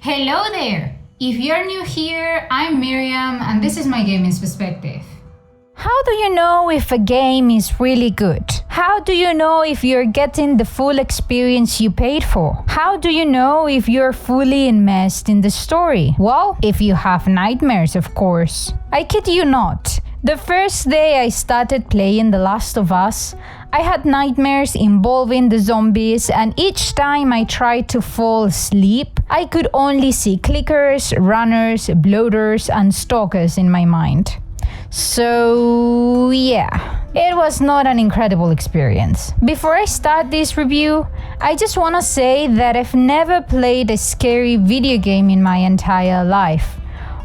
Hello there! If you're new here, I'm Miriam and this is my gaming perspective. How do you know if a game is really good? How do you know if you're getting the full experience you paid for? How do you know if you're fully immersed in the story? Well, if you have nightmares, of course. I kid you not. The first day I started playing The Last of Us, I had nightmares involving the zombies, and each time I tried to fall asleep, I could only see clickers, runners, bloaters, and stalkers in my mind. So yeah, it was not an incredible experience. Before I start this review, I just want to say that I've never played a scary video game in my entire life,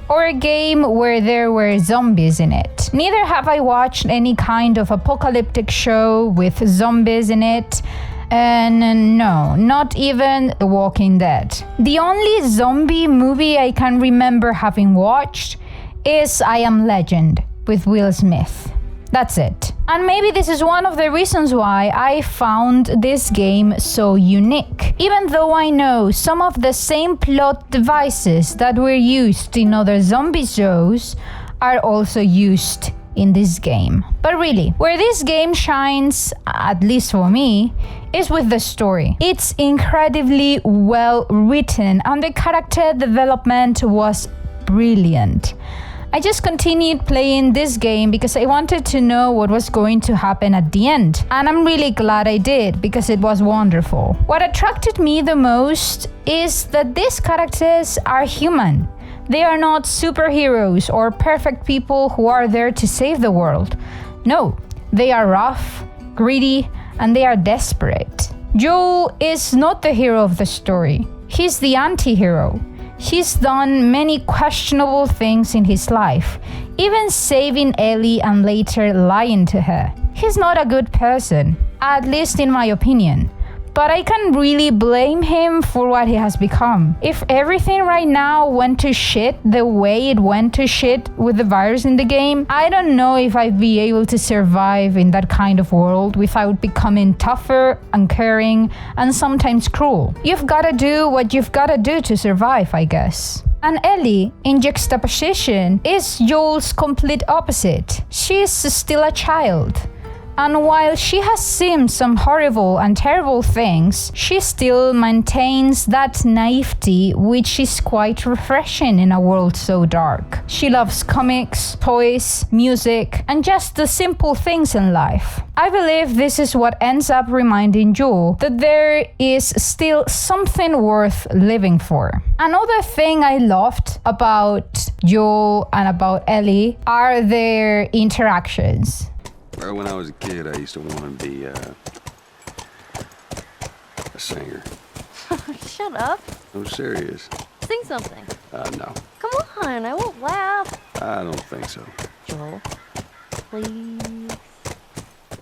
or a game where there were zombies in it. Neither have I watched any kind of apocalyptic show with zombies in it. And no, not even The Walking Dead. The only zombie movie I can remember having watched is I Am Legend with Will Smith. That's it. And maybe this is one of the reasons why I found this game so unique. Even though I know some of the same plot devices that were used in other zombie shows are also used in this game. But really, where this game shines, at least for me, is with the story. It's incredibly well written and the character development was brilliant. I just continued playing this game because I wanted to know what was going to happen at the end. And I'm really glad I did because it was wonderful. What attracted me the most is that these characters are human. They are not superheroes or perfect people who are there to save the world. No, they are rough, greedy, and they are desperate. Joel is not the hero of the story. He's the anti-hero. He's done many questionable things in his life, even saving Ellie and later lying to her. He's not a good person, at least in my opinion. But I can't really blame him for what he has become. If everything right now went to shit the way it went to shit with the virus in the game, I don't know if I'd be able to survive in that kind of world without becoming tougher, uncaring, and sometimes cruel. You've gotta do what you've gotta do to survive, I guess. And Ellie, in juxtaposition, is Joel's complete opposite. She's still a child. And while she has seen some horrible and terrible things, she still maintains that naivety which is quite refreshing in a world so dark. She loves comics, toys, music, and just the simple things in life. I believe this is what ends up reminding Joel that there is still something worth living for. Another thing I loved about Joel and about Ellie are their interactions. When I was a kid, I used to want to be a singer. Shut up. I'm serious. Sing something. No. Come on, I won't laugh. I don't think so. Joel, please.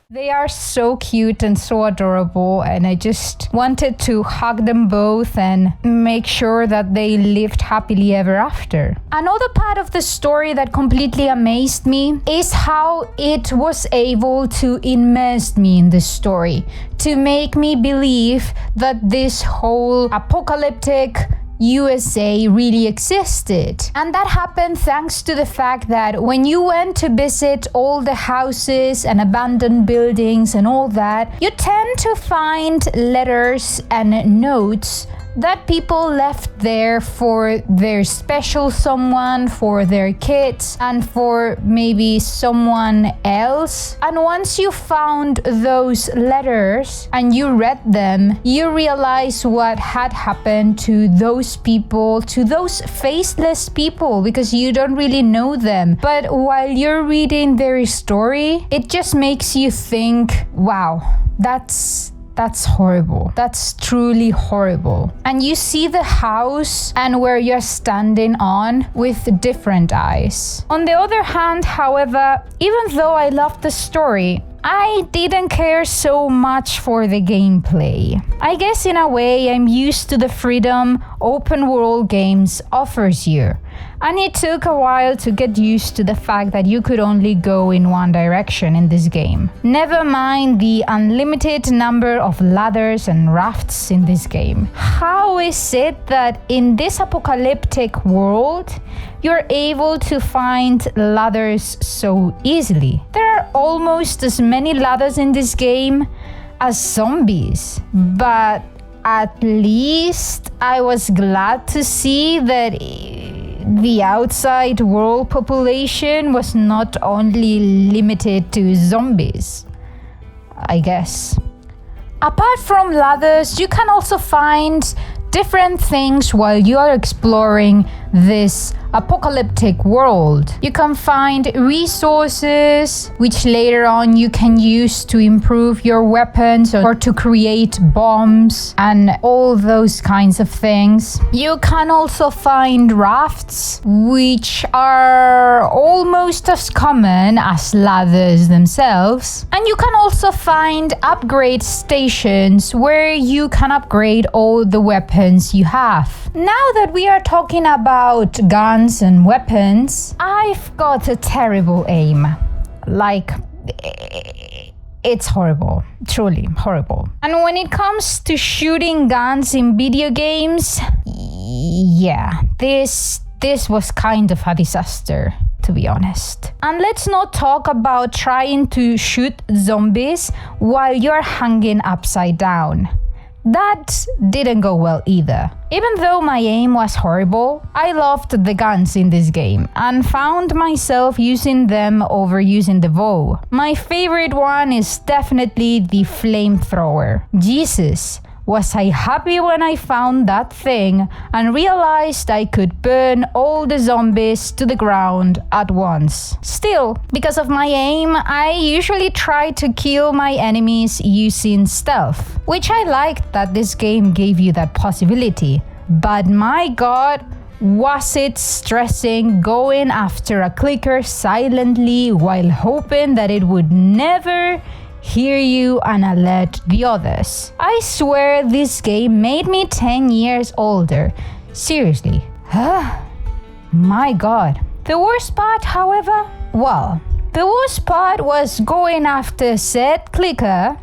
They are so cute and so adorable, and I just wanted to hug them both and make sure that they lived happily ever after. Another part of the story that completely amazed me is how it was able to immerse me in the story, to make me believe that this whole apocalyptic USA really existed. And that happened thanks to the fact that when you went to visit all the houses and abandoned buildings and all that, you tend to find letters and notes that people left there for their special someone, for their kids, and for maybe someone else. And once you found those letters and you read them, you realize what had happened to those people, to those faceless people, because you don't really know them. But while you're reading their story, it just makes you think, wow, that's horrible. That's truly horrible. And you see the house and where you're standing on with different eyes. On the other hand, however, even though I loved the story, I didn't care so much for the gameplay. I guess in a way I'm used to the freedom open world games offers you. And it took a while to get used to the fact that you could only go in one direction in this game. Never mind the unlimited number of ladders and rafts in this game. How is it that in this apocalyptic world, you're able to find ladders so easily? There are almost as many ladders in this game as zombies, but at least I was glad to see that the outside world population was not only limited to zombies, I guess. Apart from ladders, you can also find different things while you are exploring this apocalyptic world. You can find resources which later on you can use to improve your weapons or to create bombs and all those kinds of things. You can also find rafts which are almost as common as ladders themselves. And you can also find upgrade stations where you can upgrade all the weapons you have. Now that we are talking about guns and weapons, I've got a terrible aim. Like, it's horrible. Truly horrible. And when it comes to shooting guns in video games, yeah, this was kind of a disaster, to be honest. And let's not talk about trying to shoot zombies while you're hanging upside down. That didn't go well either. Even though my aim was horrible, I loved the guns in this game and found myself using them over using the bow. My favorite one is definitely the flamethrower. Jesus, was I happy when I found that thing and realized I could burn all the zombies to the ground at once. Still, because of my aim, I usually try to kill my enemies using stealth, which I liked that this game gave you that possibility. But my god, was it stressing going after a clicker silently while hoping that it would never hear you and alert the others. I swear this game made me 10 years older. Seriously. My god. The worst part, however, the worst part was going after said clicker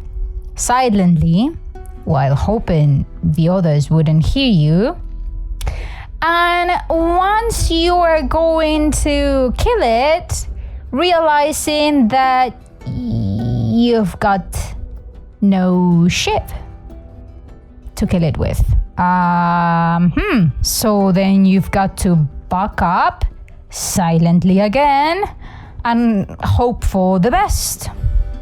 silently while hoping the others wouldn't hear you. And once you are going to kill it, realizing that you've got no ship to kill it with. So then you've got to back up silently again and hope for the best.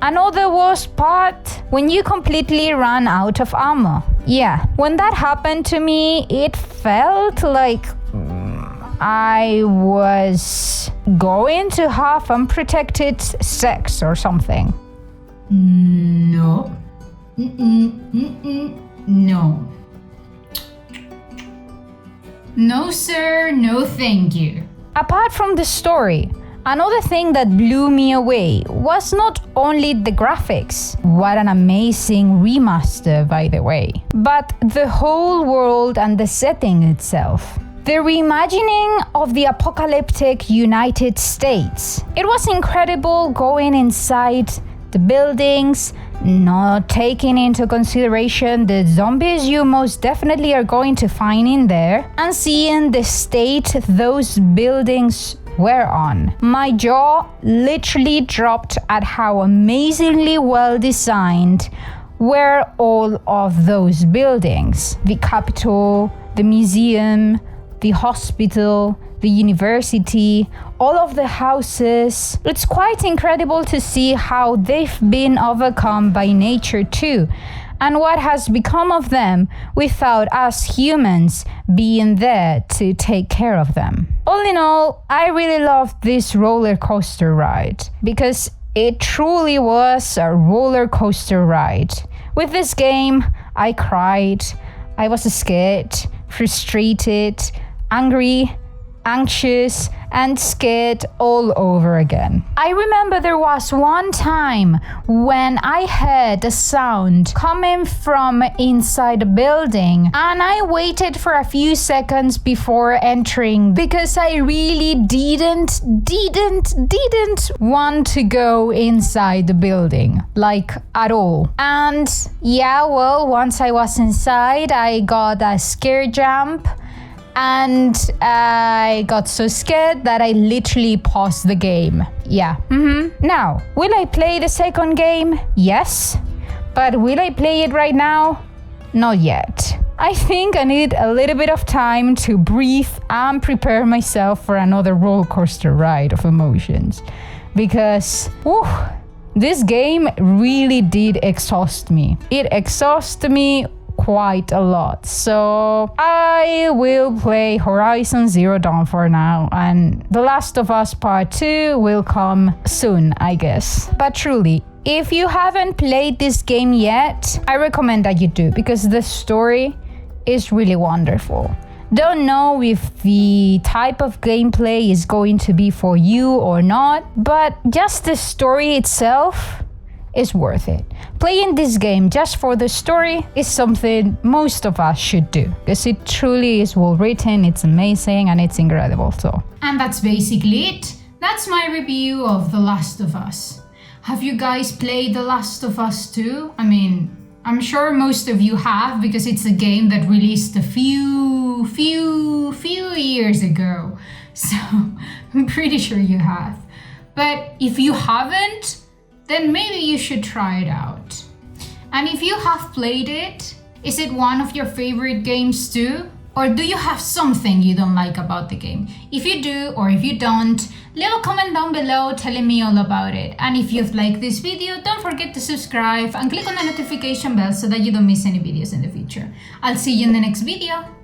Another worst part, when you completely run out of ammo. Yeah, when that happened to me, it felt like I was going to have unprotected sex or something. No. No. No, sir. No, thank you. Apart from the story, another thing that blew me away was not only the graphics, what an amazing remaster by the way, but the whole world and the setting itself. The reimagining of the apocalyptic United States. It was incredible going inside the buildings, not taking into consideration the zombies you most definitely are going to find in there, and seeing the state those buildings were on. My jaw literally dropped at how amazingly well designed were all of those buildings. The Capitol, the museum, the hospital, the university, all of the houses. It's quite incredible to see how they've been overcome by nature too, and what has become of them without us humans being there to take care of them. All in all, I really loved this roller coaster ride because it truly was a roller coaster ride. With this game, I cried, I was scared, frustrated, angry, anxious, and scared all over again. I remember there was one time when I heard a sound coming from inside a building, and I waited for a few seconds before entering because I really didn't want to go inside the building, like at all. And yeah, well, once I was inside, I got a scare jump. And I got so scared that I literally paused the game. Yeah. Now, will I play the second game? Yes. But will I play it right now? Not yet. I think I need a little bit of time to breathe and prepare myself for another roller coaster ride of emotions. Because, this game really did exhaust me. It exhausted me quite a lot. So I will play Horizon Zero Dawn for now, and The Last of Us Part 2 will come soon, I guess. But truly, if you haven't played this game yet, I recommend that you do, because the story is really wonderful. Don't know if the type of gameplay is going to be for you or not, but just the story itself is worth it. Playing this game just for the story is something most of us should do, because it truly is well written, it's amazing, and it's incredible. So, And that's basically it. That's my review of The Last of Us. Have you guys played The Last of Us 2? I mean, I'm sure most of you have, because it's a game that released a few years ago. So I'm pretty sure you have. But if you haven't, then maybe you should try it out. And if you have played it, is it one of your favorite games too? Or do you have something you don't like about the game? If you do, or if you don't, leave a comment down below telling me all about it. And if you've liked this video, don't forget to subscribe and click on the notification bell so that you don't miss any videos in the future. I'll see you in the next video.